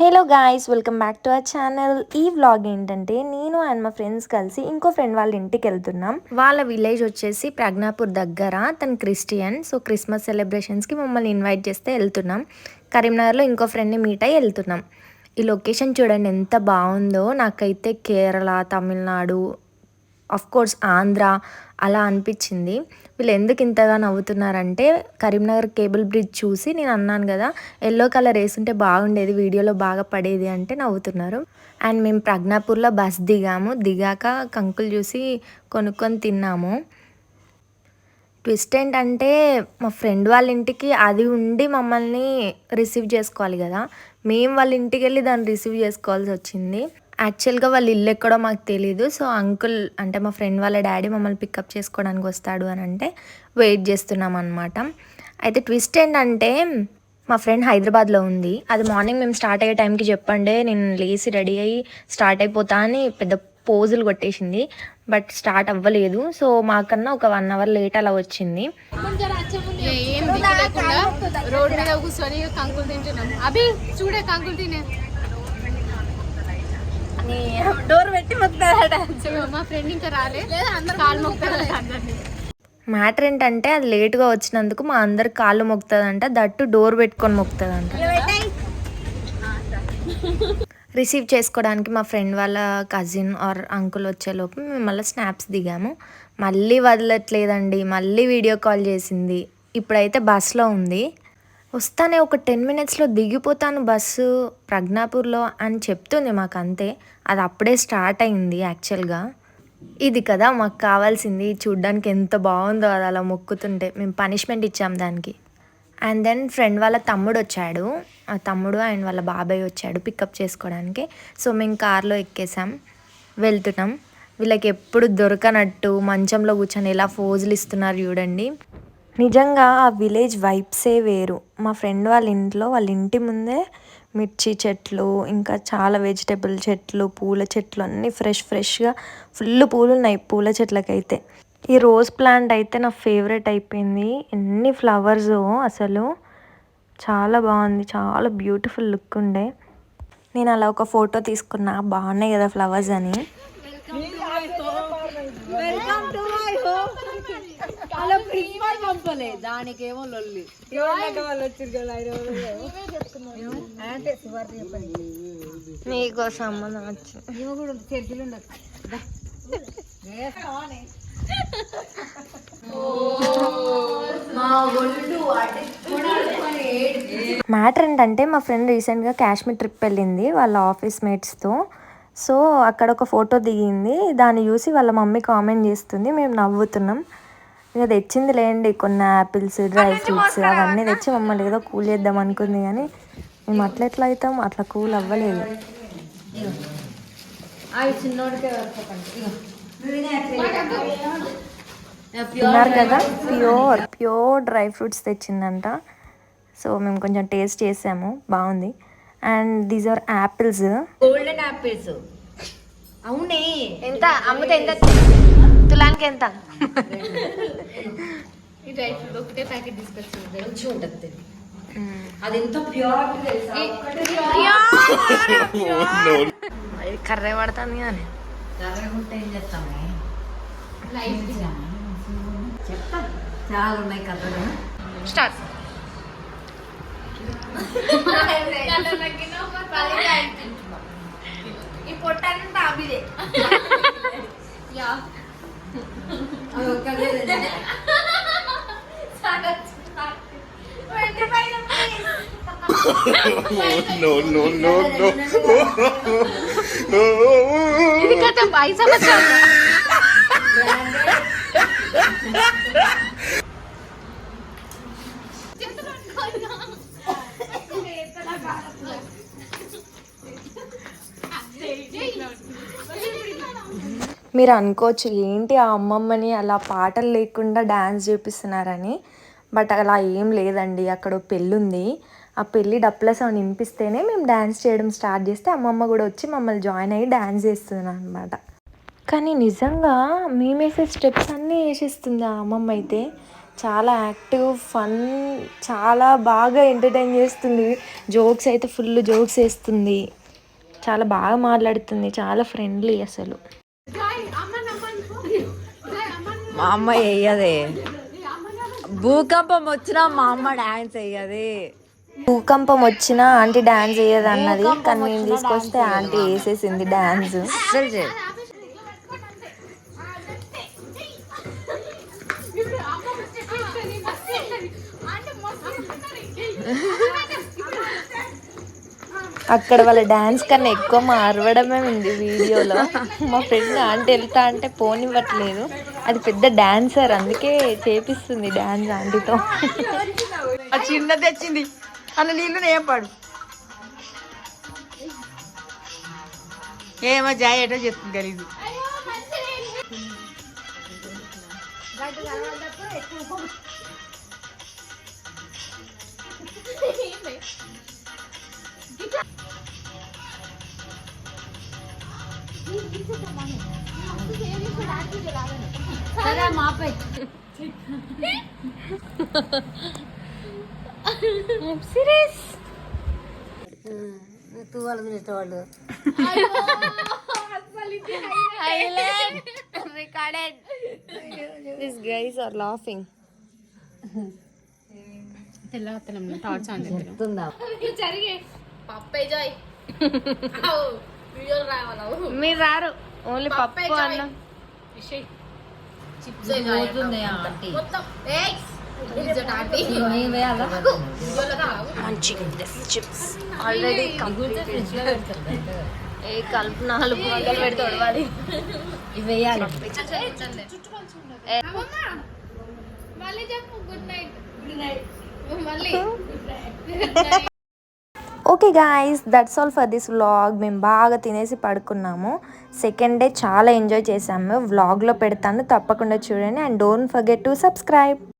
Hello guys, welcome back to our channel. ఈ vlog ఏంటంటే నేను అండ్ మా ఫ్రెండ్స్ కలిసి ఇంకో ఫ్రెండ్ వాళ్ళ ఇంటికి వెళ్తున్నాం. వాళ్ళ విలేజ్ వచ్చేసి ప్రజ్ఞాపూర్ దగ్గర. తను క్రిస్టియన్. సో క్రిస్మస్ సెలబ్రేషన్స్కి మమ్మల్ని ఇన్వైట్ చేస్తే వెళ్తున్నాం. కరీంనగర్లో ఇంకో ఫ్రెండ్ని మీట్ అయ్యి వెళ్తున్నాం. ఈ లొకేషన్ చూడండి ఎంత బాగుందో. నాకైతే కేరళ, తమిళనాడు, కోర్స్ ఆంధ్ర అలా అనిపించింది. వీళ్ళు ఎందుకు ఇంతగా నవ్వుతున్నారంటే కరీంనగర్ కేబుల్ బ్రిడ్జ్ చూసి నేను అన్నాను కదా ఎల్లో కలర్ వేసుంటే బాగుండేది, వీడియోలో బాగా పడేది అంటే నవ్వుతున్నారు. అండ్ మేము ప్రజ్ఞాపూర్లో బస్ దిగాక కంకులు చూసి కొనుక్కొని తిన్నాము. ట్విస్ట్ ఏంటంటే మా ఫ్రెండ్ వాళ్ళ ఇంటికి అది ఉండి మమ్మల్ని రిసీవ్ చేసుకోవాలి కదా, మేము వాళ్ళ ఇంటికి వెళ్ళి దాన్ని రిసీవ్ చేసుకోవాల్సి వచ్చింది. యాక్చువల్గా వాళ్ళ ఇల్లు ఎక్కడో మాకు తెలీదు. సో అంకుల్ అంటే మా ఫ్రెండ్ వాళ్ళ డాడీ మమ్మల్ని పికప్ చేసుకోవడానికి వస్తాడు అని అంటే వెయిట్ చేస్తున్నాం అనమాట. అయితే ట్విస్ట్ ఏంటంటే మా ఫ్రెండ్ హైదరాబాద్లో ఉంది. అది మార్నింగ్ మేము స్టార్ట్ అయ్యే టైంకి చెప్పండి, నేను లేచి రెడీ అయ్యి స్టార్ట్ అయిపోతా అని పెద్ద పోజులు కొట్టేసింది. బట్ స్టార్ట్ అవ్వలేదు. సో మాకన్నా ఒక 1 అవర్ లేట్ అలా వచ్చింది. రోడ్ మీద కూర్చొని కంకులు తింటున్నాం. అభి చూడే కంకులు తినే డోర్ పెట్టి మొక్కుతాడట. మా ఫ్రెండ్ ఇంకా రాలేదు, కాలు మొక్కుతాడు. మ్యాటర్ ఏంటంటే అది లేటుగా వచ్చినందుకు మా అందరి కాళ్ళు మొక్కుతుందంట, దట్టు డోర్ పెట్టుకొని మొక్కుతుందంట. రిసీవ్ చేసుకోవడానికి మా ఫ్రెండ్ వాళ్ళ కజిన్ ఆర్ అంకుల్ వచ్చేలోపు మేము మళ్ళీ స్నాప్స్ దిగాము. మళ్ళీ వదలట్లేదండి, మళ్ళీ వీడియో కాల్ చేసింది. ఇప్పుడైతే బస్లో ఉంది. వస్తానే ఒక 10 మినిట్స్లో దిగిపోతాను బస్సు ప్రజ్ఞాపూర్లో అని చెప్తుంది మాకు. అంతే, అది అప్పుడే స్టార్ట్ అయింది. యాక్చువల్గా ఇది కదా మాకు కావాల్సింది. చూడ్డానికి ఎంత బాగుందో అది అలా మొక్కుతుంటే. మేము పనిష్మెంట్ ఇచ్చాం దానికి. అండ్ దెన్ ఫ్రెండ్ వాళ్ళ తమ్ముడు వచ్చాడు. ఆ తమ్ముడు అండ్ వాళ్ళ బాబాయ్ వచ్చాడు పికప్ చేసుకోవడానికి. సో మేము కార్లో ఎక్కేసాం, వెళ్తున్నాం. వీళ్ళకి ఎప్పుడు దొరకనట్టు మంచంలో కూర్చొని ఎలా ఫోజులు ఇస్తున్నారు చూడండి. నిజంగా ఆ విలేజ్ వైబ్సే వేరు. మా ఫ్రెండ్ వాళ్ళ ఇంట్లో, వాళ్ళ ఇంటి ముందే మిర్చి చెట్లు, ఇంకా చాలా వెజిటేబుల్ చెట్లు, పూల చెట్లు అన్నీ ఫ్రెష్గా ఫుల్ పూలు ఉన్నాయి పూల చెట్లకైతే. ఈ రోజ్ ప్లాంట్ అయితే నా ఫేవరెట్ అయిపోయింది. ఎన్ని ఫ్లవర్స్ అసలు, చాలా బాగుంది, చాలా బ్యూటిఫుల్ లుక్ ఉండే. నేను అలా ఒక ఫోటో తీసుకున్నా, బాగున్నాయి కదా ఫ్లవర్స్ అని. దానికేమో లొల్లి నీకో సంబంధం వచ్చింది. మ్యాటర్ ఏంటంటే మా ఫ్రెండ్ రీసెంట్గా కాశ్మీర్ ట్రిప్ వెళ్ళింది వాళ్ళ ఆఫీస్ మేట్స్తో. సో అక్కడ ఒక ఫోటో దిగింది. దాన్ని చూసి వాళ్ళ మమ్మీ కామెంట్ చేస్తుంది, మేము నవ్వుతున్నాం. ఇక తెచ్చింది లేండి కొన్ని యాపిల్స్, డ్రై ఫ్రూట్స్ అవన్నీ తెచ్చి మమ్మల్ని ఏదో కూల్ చేద్దాం అనుకుంది. కానీ మేము ఎట్లా అవుతాం, అట్లా కూల్ అవ్వలేదు. తిన్నారు కదా, ప్యూర్ డ్రై ఫ్రూట్స్ తెచ్చిందంట. సో మేము కొంచెం టేస్ట్ చేసాము, బాగుంది. And these are apples, golden apples. అవునే, ఎంత అమ్మితే ఎంత తులానికి ఎంత? ఈ డ్రై ఫ్రూట్ ఒకటే ప్యాకెట్ తీసుకొచ్చింది, మంచిగా ఉంటుంది. అది ఎంత ప్యూర్ కర్రే పడుతుంది కానీ కర్రగుంటే ఏం చేస్తామే, చెప్తా చాలా ఉన్నాయి కథలు. స్టార్ట్. ఈ పొట్టంతా అభిదే. ఇది కథ 5 సంవత్సరాలు. మీరు అనుకోవచ్చు ఏంటి ఆ అమ్మమ్మని అలా పాటలు లేకుండా డ్యాన్స్ చేపిస్తున్నారని. బట్ అలా ఏం లేదండి. అక్కడ పెళ్ళి ఉంది, ఆ పెళ్ళి డప్పుల సౌండ్ వినిపిస్తేనే మేము డ్యాన్స్ చేయడం స్టార్ట్ చేస్తే అమ్మమ్మ కూడా వచ్చి మమ్మల్ని జాయిన్ అయ్యి డ్యాన్స్ చేస్తున్నాను అనమాట. కానీ నిజంగా మేమేసే స్టెప్స్ అన్నీ వేసేస్తుంది ఆ అమ్మమ్మ అయితే. చాలా యాక్టివ్ ఫన్, చాలా బాగా ఎంటర్టైన్ చేస్తుంది. జోక్స్ అయితే ఫుల్ జోక్స్ వేస్తుంది, చాలా బాగా మాట్లాడుతుంది, చాలా ఫ్రెండ్లీ అసలు. మా అమ్మ వేయదే, భూకంపం వచ్చినా మా అమ్మ డాన్స్ వేయదే. భూకంపం వచ్చినా ఆంటీ డాన్స్ వేయదు అన్నది, కానీ నేను తీసుకొస్తే ఆంటీ వేసేసింది డాన్స్. అక్కడ వాళ్ళ డాన్స్ కన్నా ఎక్కువ మా అరవడమే ఉంది వీడియోలో. మా ఫ్రెండ్ ఆంటీ వెళ్తా అంటే పోనివ్వట్లేదు, అది పెద్ద డాన్సర్, అందుకే చేపిస్తుంది డాన్స్ ఆంటీతో. చిన్న తెచ్చింది అన్న నీళ్ళు నేపాడు ఏమో జాయ్ ఏటో చెప్తుంది గలీజు. These guys are laughing. జరిగే పప్పే జాయ్ వీడియోలు రావాలవు. మీరు రారు, ఓన్లీ పప్పు అన్నం. చిప్స్ ఆల్రెడీ కలుపు 4 గంటలు పెడితే ఉడవాలి. ఇవి వేయాలి. మళ్ళీ చెప్పు గుడ్ నైట్. మళ్ళీ okay guys, that's all for this vlog. మేము బాగా తినేసి పడుకున్నాము. సెకండ్ డే చాలా ఎంజాయ్ చేసాము. వ్లాగ్లో పెడతాను, తప్పకుండా చూడండి. And don't forget to subscribe.